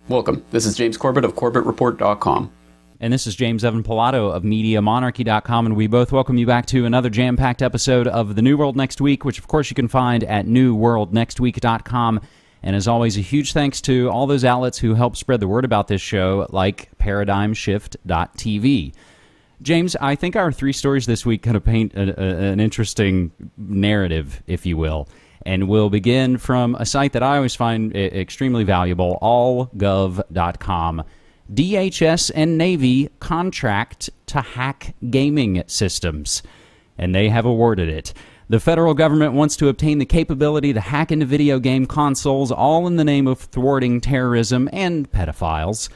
Welcome. This is James Corbett of CorbettReport.com. And this is James Evan Pilato of MediaMonarchy.com, and we both welcome you back to another jam-packed episode of The New World Next Week, which of course you can find at NewWorldNextWeek.com. And as always, a huge thanks to all those outlets who help spread the word about this show, like ParadigmShift.tv. James, I think our three stories this week kind of paint an interesting narrative, if you will. And we'll begin from a site that I always find extremely valuable, allgov.com. DHS and Navy contract to hack gaming systems, and they have awarded it. The federal government wants to obtain the capability to hack into video game consoles, all in the name of thwarting terrorism and pedophiles.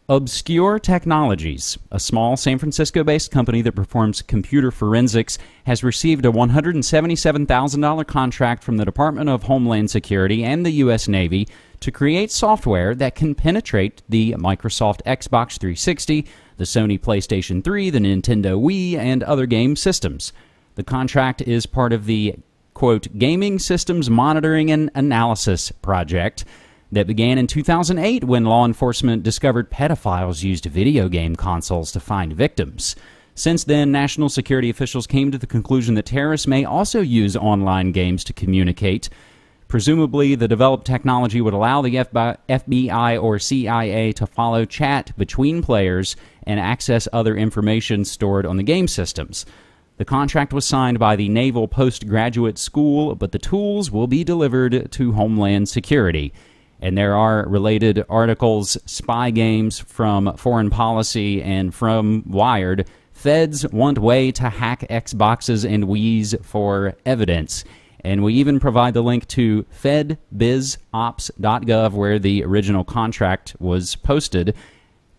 Obscure Technologies, a small San Francisco-based company that performs computer forensics, has received a $177,000 contract from the Department of Homeland Security and the U.S. Navy to create software that can penetrate the Microsoft Xbox 360, the Sony PlayStation 3, the Nintendo Wii, and other game systems. The contract is part of the, quote, Gaming Systems Monitoring and Analysis Project that began in 2008 when law enforcement discovered pedophiles used video game consoles to find victims. Since then, national security officials came to the conclusion that terrorists may also use online games to communicate. Presumably, the developed technology would allow the FBI or CIA to follow chat between players and access other information stored on the game systems. The contract was signed by the Naval Postgraduate School, but the tools will be delivered to Homeland Security. And there are related articles, spy games from Foreign Policy and from Wired. Feds want way to hack Xboxes and Wiis for evidence. And we even provide the link to fedbizops.gov, where the original contract was posted.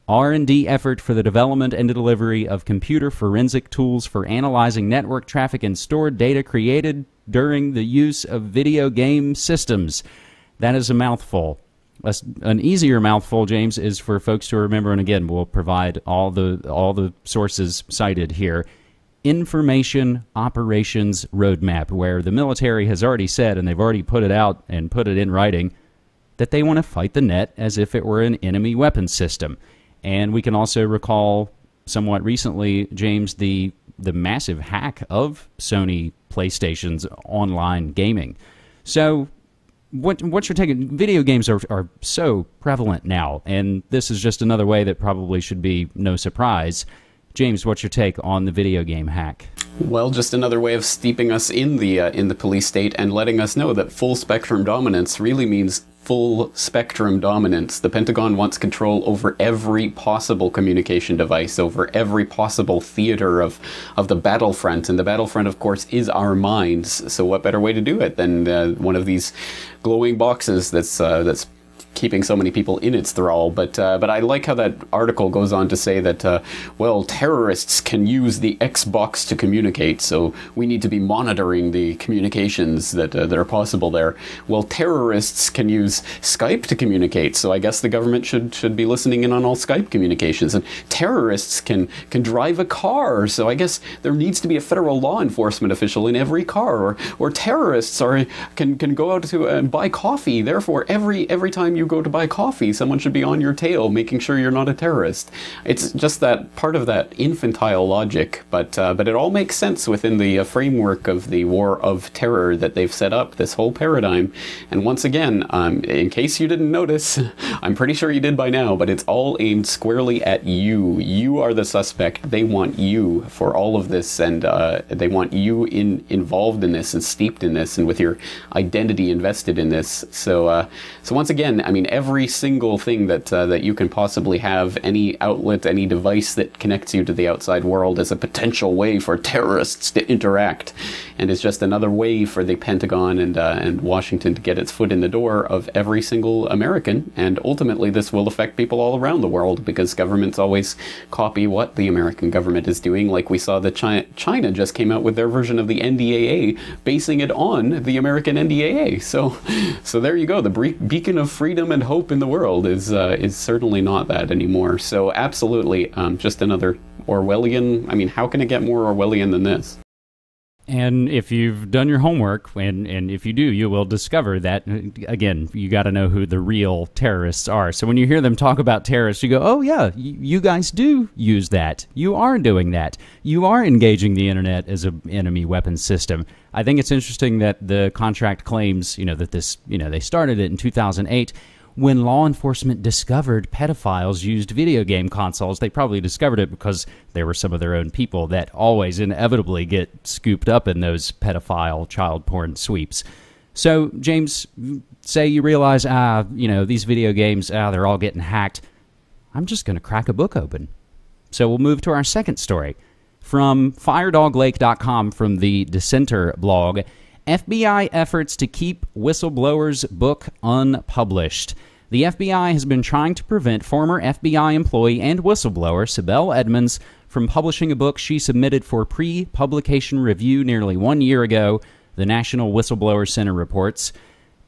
R&D effort for the development and delivery of computer forensic tools for analyzing network traffic and stored data created during the use of video game systems. That is a mouthful. An easier mouthful, James, is for folks to remember, and again, we'll provide all the sources cited here. Information Operations Roadmap, where the military has already said, and they've already put it out and put it in writing, that they want to fight the net as if it were an enemy weapons system. And we can also recall somewhat recently, James, the massive hack of Sony PlayStation's online gaming. So what's your take? Video games are so prevalent now, and this is just another way that probably should be no surprise. James, what's your take on the video game hack? Well, just another way of steeping us in the police state and letting us know that full spectrum dominance really means full spectrum dominance. The Pentagon wants control over every possible communication device, over every possible theater of the battlefront. And the battlefront, of course, is our minds. So what better way to do it than one of these glowing boxes that's keeping so many people in its thrall. But I like how that article goes on to say that, well, terrorists can use the Xbox to communicate, so we need to be monitoring the communications that are possible there. Well, terrorists can use Skype to communicate, so I guess the government should be listening in on all Skype communications. And terrorists can drive a car, so I guess there needs to be a federal law enforcement official in every car. Or terrorists can go out to buy coffee, therefore every time you go to buy coffee, someone should be on your tail making sure you're not a terrorist. It's just that part of that infantile logic, but it all makes sense within the framework of the war of terror that they've set up, this whole paradigm. And once again, in case you didn't notice, I'm pretty sure you did by now, but it's all aimed squarely at you. You are the suspect. They want you for all of this, and they want you involved in this and steeped in this and with your identity invested in this. So once again, I mean, every single thing that you can possibly have, any outlet, any device that connects you to the outside world, is a potential way for terrorists to interact, and it's just another way for the Pentagon and Washington to get its foot in the door of every single American. And ultimately, this will affect people all around the world, because governments always copy what the American government is doing. Like we saw that China just came out with their version of the NDAA, basing it on the American NDAA. So there you go. The beacon of freedom and hope in the world is certainly not that anymore. So absolutely, just another Orwellian. I mean, how can it get more Orwellian than this? And if you've done your homework, and if you do, you will discover that, again, you got to know who the real terrorists are. So when you hear them talk about terrorists, you go, oh, yeah, you guys do use that. You are doing that. You are engaging the internet as an enemy weapons system. I think it's interesting that the contract claims, that this, they started it in 2008. When law enforcement discovered pedophiles used video game consoles, they probably discovered it because there were some of their own people that always inevitably get scooped up in those pedophile child porn sweeps. So, James, say you realize, these video games, they're all getting hacked. I'm just going to crack a book open. So we'll move to our second story. From firedoglake.com, from the Dissenter blog, FBI efforts to keep whistleblower's book unpublished. The FBI has been trying to prevent former FBI employee and whistleblower Sibel Edmonds from publishing a book she submitted for pre-publication review nearly 1 year ago, the National Whistleblower Center reports.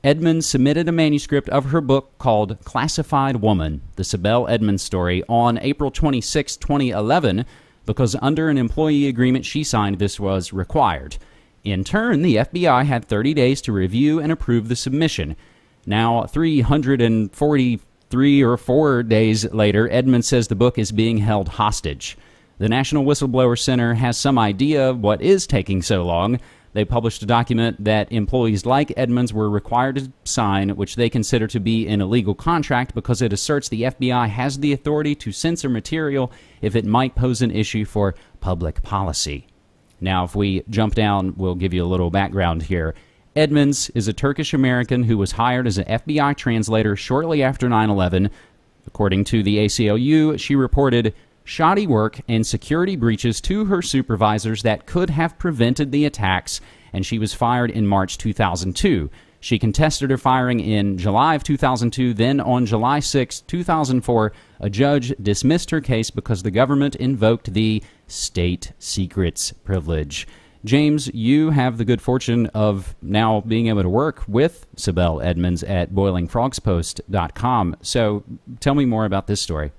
Edmonds submitted a manuscript of her book called Classified Woman, the Sibel Edmonds story, on April 26, 2011, because under an employee agreement she signed, this was required. In turn, the FBI had 30 days to review and approve the submission. Now, 343 or 4 days later, Edmonds says the book is being held hostage. The National Whistleblower Center has some idea of what is taking so long. They published a document that employees like Edmonds were required to sign, which they consider to be an illegal contract because it asserts the FBI has the authority to censor material if it might pose an issue for public policy. Now, if we jump down, we'll give you a little background here. Edmonds is a Turkish-American who was hired as an FBI translator shortly after 9/11. According to the ACLU, she reported shoddy work and security breaches to her supervisors that could have prevented the attacks, and she was fired in March 2002. She contested her firing in July of 2002. Then on July 6, 2004, a judge dismissed her case because the government invoked the state secrets privilege. James, you have the good fortune of now being able to work with Sibel Edmonds at boilingfrogspost.com. So tell me more about this story.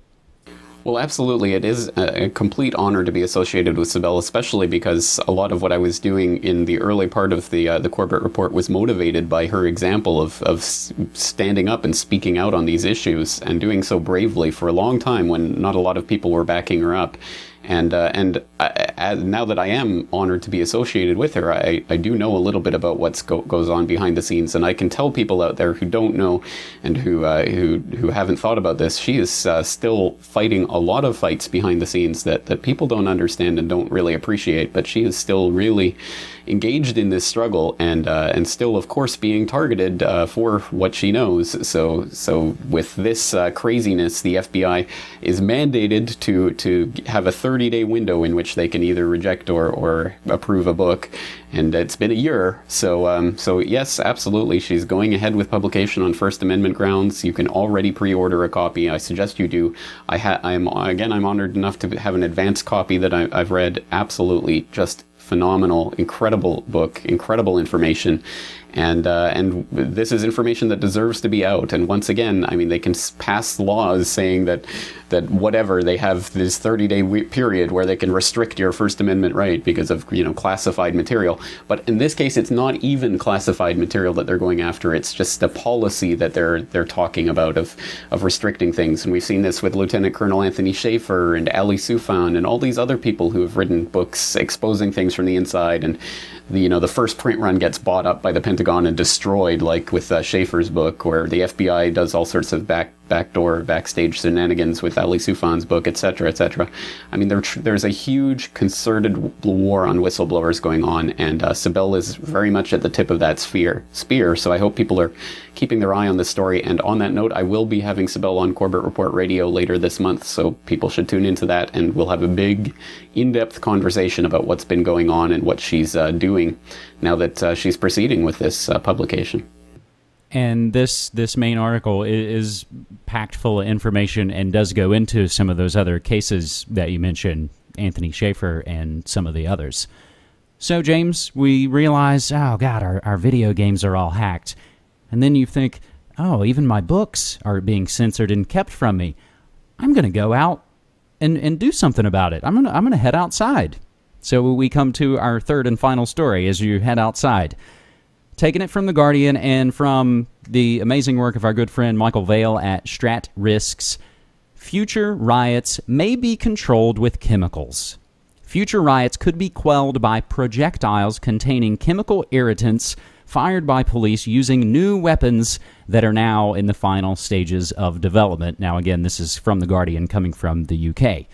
Well, absolutely. It is a complete honor to be associated with Sibel, especially because a lot of what I was doing in the early part of the Corbett Report was motivated by her example of standing up and speaking out on these issues, and doing so bravely for a long time when not a lot of people were backing her up. And now that I am honored to be associated with her, I do know a little bit about what goes on behind the scenes, and I can tell people out there who don't know and who haven't thought about this. She is still fighting a lot of fights behind the scenes that people don't understand and don't really appreciate. But she is still really engaged in this struggle, and still, of course, being targeted for what she knows. So with this craziness, the FBI is mandated to have a 30-day window in which they can either reject or approve a book, and it's been a year. So yes, absolutely, she's going ahead with publication on First Amendment grounds. You can already pre-order a copy. I suggest you do. I'm honored enough to have an advanced copy that I've read. Absolutely, just phenomenal, incredible book, incredible information, and this is information that deserves to be out. And once again, I mean, they can pass laws saying that whatever, they have this 30-day period where they can restrict your First Amendment right because of classified material. But in this case, it's not even classified material that they're going after. It's just a policy that they're talking about of restricting things. And we've seen this with Lieutenant Colonel Anthony Schaefer and Ali Soufan and all these other people who have written books exposing things from the inside. And the first print run gets bought up by the Pentagon and destroyed, like with Schaefer's book, where the FBI does all sorts of backstage shenanigans with Ali Soufan's book, etc., etc. I mean, there's a huge concerted war on whistleblowers going on, and Sibel is very much at the tip of that spear. So I hope people are keeping their eye on this story. And on that note, I will be having Sibel on Corbett Report Radio later this month, so people should tune into that, and we'll have a big, in-depth conversation about what's been going on and what she's doing now that she's proceeding with this publication. And this main article is packed full of information and does go into some of those other cases that you mentioned, Anthony Schaefer and some of the others. So, James, we realize, oh, God, our video games are all hacked. And then you think, oh, even my books are being censored and kept from me. I'm going to go out and do something about it. I'm gonna head outside. So we come to our third and final story as you head outside. Taking it from The Guardian and from the amazing work of our good friend Michael Vale at Strat Risks, future riots may be controlled with chemicals. Future riots could be quelled by projectiles containing chemical irritants fired by police using new weapons that are now in the final stages of development. Now, again, this is from The Guardian coming from the UK.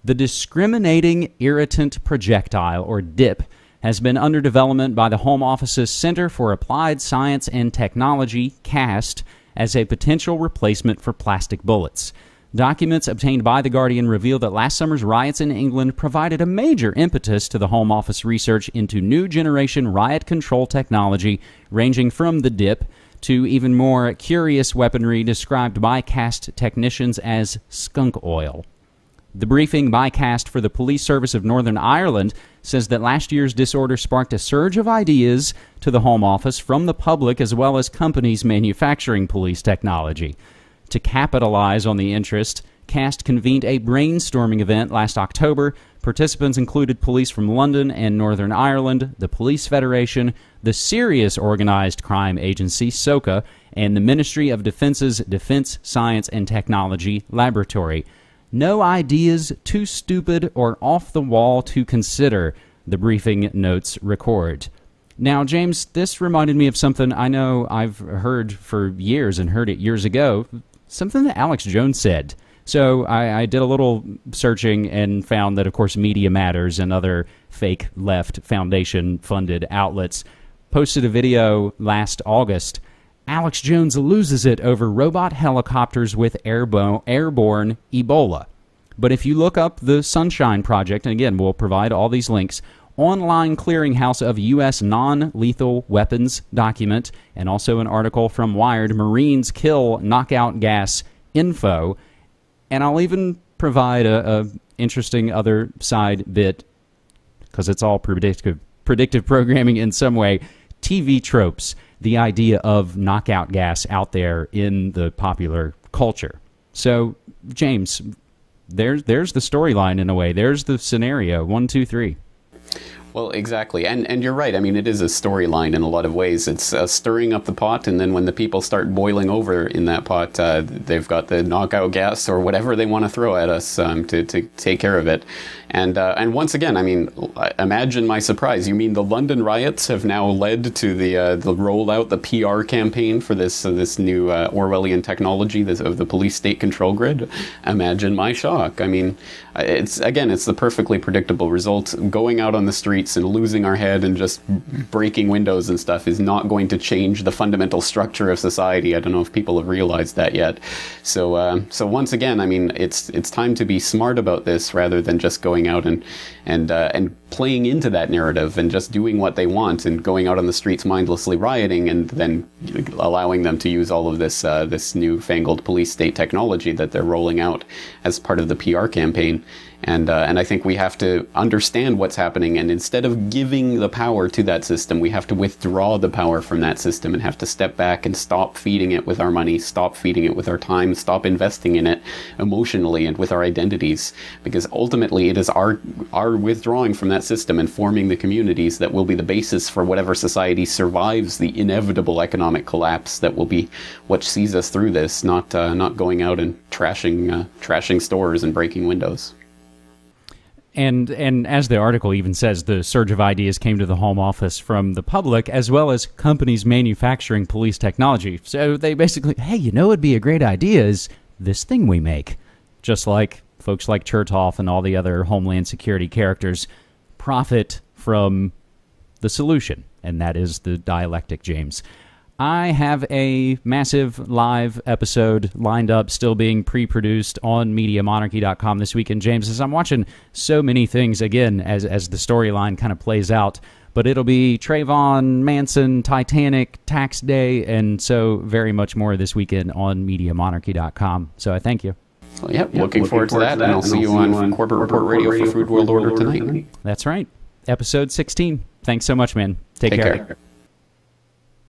The Discriminating Irritant Projectile, or DIP, has been under development by the Home Office's Center for Applied Science and Technology, CAST, as a potential replacement for plastic bullets. Documents obtained by The Guardian reveal that last summer's riots in England provided a major impetus to the Home Office research into new generation riot control technology, ranging from the DIP to even more curious weaponry described by CAST technicians as skunk oil. The briefing by CAST for the Police Service of Northern Ireland says that last year's disorder sparked a surge of ideas to the Home Office from the public as well as companies manufacturing police technology. To capitalize on the interest, CAST convened a brainstorming event last October. Participants included police from London and Northern Ireland, the Police Federation, the Serious Organized Crime Agency, SOCA, and the Ministry of Defense's Defense Science and Technology Laboratory. No ideas too stupid or off the wall to consider, the briefing notes record. Now, James, this reminded me of something I know I've heard for years and heard it years ago, something that Alex Jones said. So I did a little searching and found that, of course, Media Matters and other fake left foundation-funded outlets posted a video last August. Alex Jones loses it over robot helicopters with airborne Ebola. But if you look up the Sunshine Project, and again, we'll provide all these links, online clearinghouse of U.S. non-lethal weapons document, and also an article from Wired, Marines kill knockout gas info, and I'll even provide a interesting other side bit, because it's all predictive programming in some way, TV tropes, the idea of knockout gas out there in the popular culture. So, James, there's the storyline in a way. There's the scenario. 1, 2, 3. Well, exactly. And you're right. I mean, it is a storyline in a lot of ways. It's stirring up the pot, and then when the people start boiling over in that pot, they've got the knockout gas or whatever they want to throw at us to take care of it. And once again, I mean, imagine my surprise. You mean the London riots have now led to the rollout, the PR campaign for this new Orwellian technology of the police state control grid? Imagine my shock. I mean, it's the perfectly predictable result. Going out on the streets and losing our head and just breaking windows and stuff is not going to change the fundamental structure of society. I don't know if people have realized that yet. So once again, I mean, it's time to be smart about this rather than just going out and playing into that narrative and just doing what they want and going out on the streets mindlessly rioting and then allowing them to use all of this newfangled police state technology that they're rolling out as part of the PR campaign. And I think we have to understand what's happening, and instead of giving the power to that system, we have to withdraw the power from that system and have to step back and stop feeding it with our money, stop feeding it with our time, stop investing in it emotionally and with our identities, because ultimately it is our withdrawing from that system and forming the communities that will be the basis for whatever society survives the inevitable economic collapse that will be what sees us through this, not going out and trashing stores and breaking windows. And as the article even says, the surge of ideas came to the Home Office from the public as well as companies manufacturing police technology. So they basically, hey, you know what'd be a great idea is this thing we make. Just like folks like Chertoff and all the other Homeland Security characters profit from the solution, and that is the dialectic, James. I have a massive live episode lined up, still being pre-produced on MediaMonarchy.com this weekend, James, as I'm watching so many things, again, as the storyline kind of plays out. But it'll be Trayvon, Manson, Titanic, Tax Day, and so very much more this weekend on MediaMonarchy.com. So I thank you. Well, looking forward to that, and I'll see you on Corporate Report Radio for Food World Order tonight. That's right. Episode 16. Thanks so much, man. Take care.